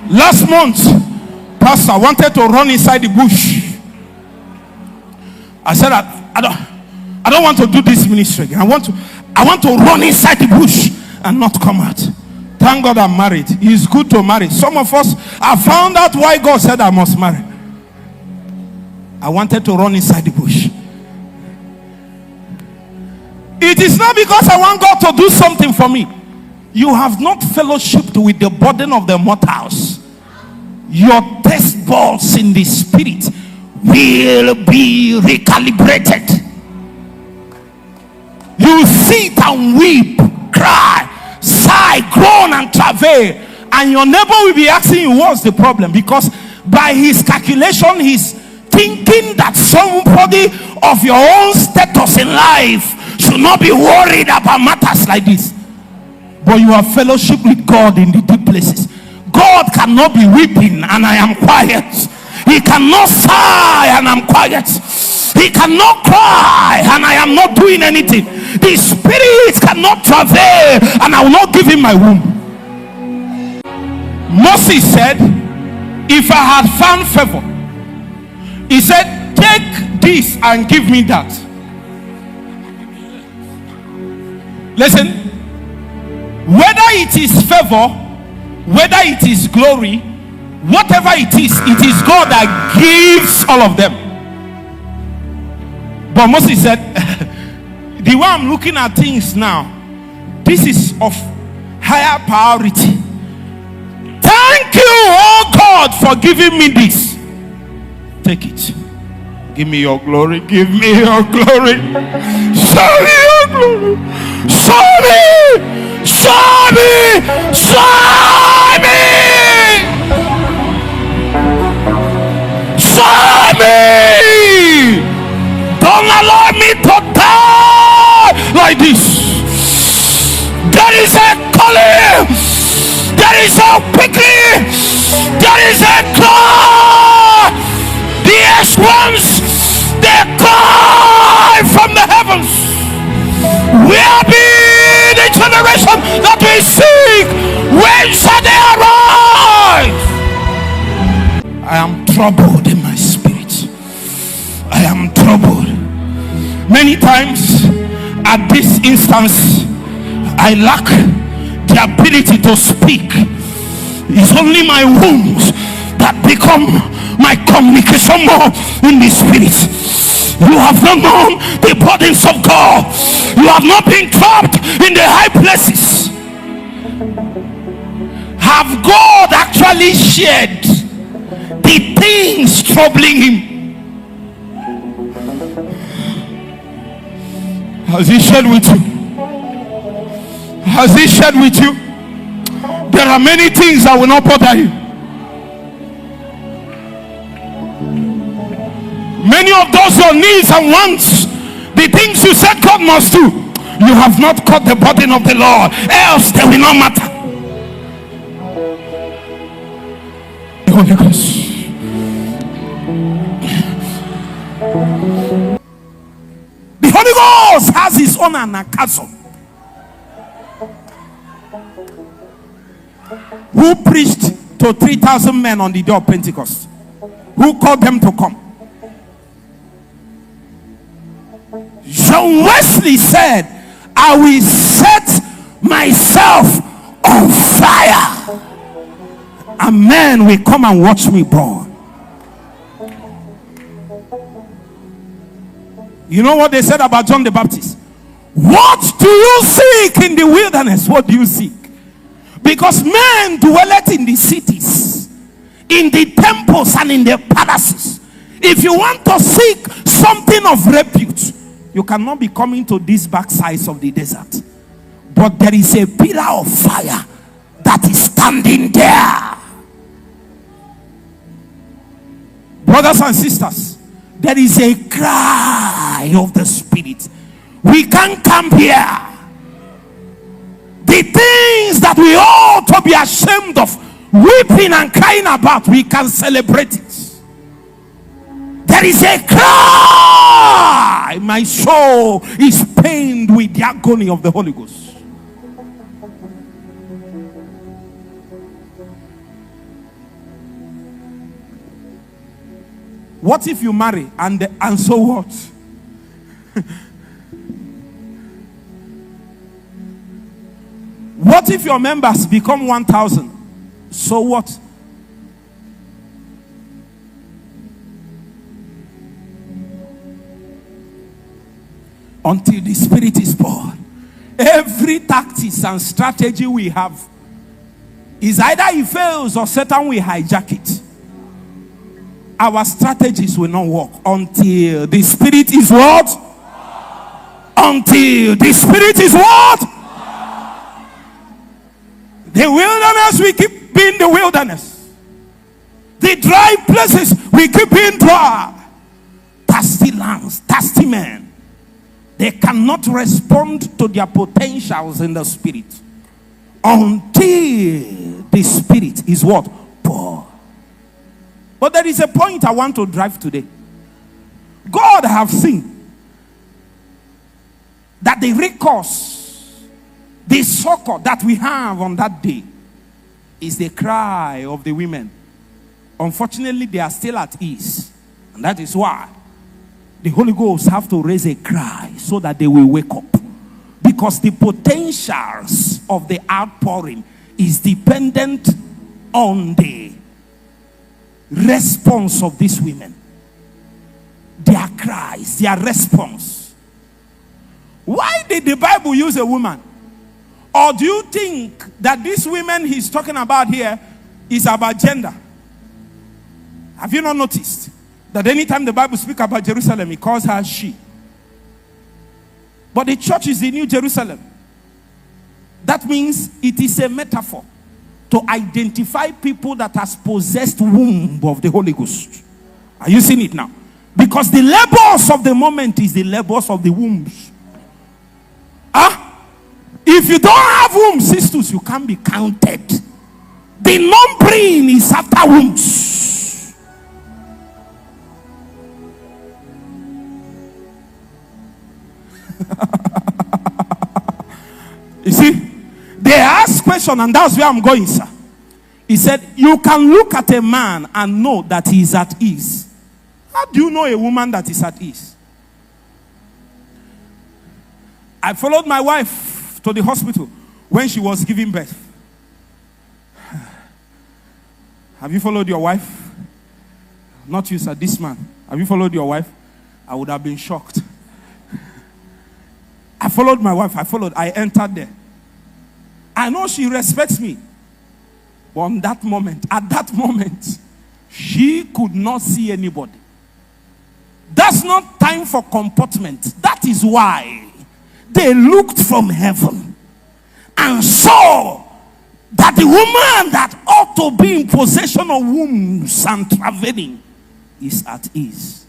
Last month, Pastor wanted to run inside the bush. I said, I don't want to do this ministry again. I want to run inside the bush and not come out. Thank God I'm married. It's good to marry. Some of us have found out why God said I must marry. I wanted to run inside the bush. It is not because I want God to do something for me. You have not fellowshiped with the burden of the mortals. Your test balls in the spirit will be recalibrated. You sit and weep, cry, sigh, groan and travail, and your neighbor will be asking you what's the problem, because by his calculation he's thinking that somebody of your own status in life should not be worried about matters like this. But you have fellowship with God in the deep places. God cannot be weeping and I am quiet. He cannot sigh and I'm quiet. He cannot cry and I am not doing anything. The spirit cannot travail and I will not give him my womb. Moses said, if I had found favor, he said, take this and give me that. Listen, whether it is favor, whether it is glory, whatever it is God that gives all of them. But Moses said, the way I'm looking at things now, this is of higher priority. Thank you, oh God, for giving me this. Take it. Give me your glory. Give me your glory. Show me your glory. Show me. Show me. Show me. Show me. Don't allow me to die like this. There is a calling. There is a quickly. There is a cry. The S1s, they cry from the heavens. Where be the generation that we seek? When shall they arise? I am troubled in my spirit. I am troubled. Many times at this instance, I lack the ability to speak. It's only my wounds that become my communication more in the spirit. You have not known the burdens of God. You have not been trapped in the high places. Have God actually shared the things troubling him? Has he shared with you? Has he shared with you? There are many things that will not bother you. Many of those your needs and wants, the things you said God must do, you have not caught the burden of the Lord, else they will not matter. The Holy Ghost. The Holy Ghost has his own anakazo, who preached to 3,000 men on the day of Pentecost, who called them to come. John Wesley said, I will set myself on fire and men will come and watch me burn. You know what they said about John the Baptist? What do you seek in the wilderness? What do you seek? Because men dwelleth in the cities, in the temples and in the palaces. If you want to seek something of repute, you cannot be coming to these backsides of the desert. But there is a pillar of fire that is standing there. Brothers and sisters, there is a cry of the spirit. We can't come here. The things that we ought to be ashamed of, weeping and crying about, we can celebrate it. There is a cry. My soul is pained with the agony of the Holy Ghost. What if you marry and so what? What if your members become 1,000? So what? Until the Spirit is poured, every tactics and strategy we have is either it fails or Satan will hijack it. Our strategies will not work until the Spirit is what? Until the Spirit is what? The wilderness, we keep being the wilderness. The dry places, we keep being dry. Thirsty lands, thirsty men, they cannot respond to their potentials in the Spirit until the Spirit is what? Poor. But there is a point I want to drive today. God have seen that the recourse, the succor that we have on that day is the cry of the women. Unfortunately, they are still at ease. And that is why the Holy Ghost have to raise a cry so that they will wake up. Because the potentials of the outpouring is dependent on the response of these women. Their cries, their response. Why did the Bible use a woman? Or do you think that these women he's talking about here is about gender? Have you not noticed that anytime the Bible speaks about Jerusalem, it calls her she? But the church is the New Jerusalem. That means it is a metaphor to identify people that has possessed womb of the Holy Ghost. Are you seeing it now? Because the labors of the moment is the labors of the wombs. If you don't have wombs, sisters, you can't be counted. The numbering is after wombs. You see, they asked question, and that's where I'm going, sir. He said, you can look at a man and know that he is at ease. How do you know a woman that is at ease? I followed my wife to the hospital when she was giving birth. Have you followed your wife? Not you, sir, this man. Have you followed your wife? I would have been shocked. I followed my wife. I entered there. I know she respects me. But at that moment, she could not see anybody. That's not time for comportment. That is why they looked from heaven and saw that the woman that ought to be in possession of wombs and traveling is at ease.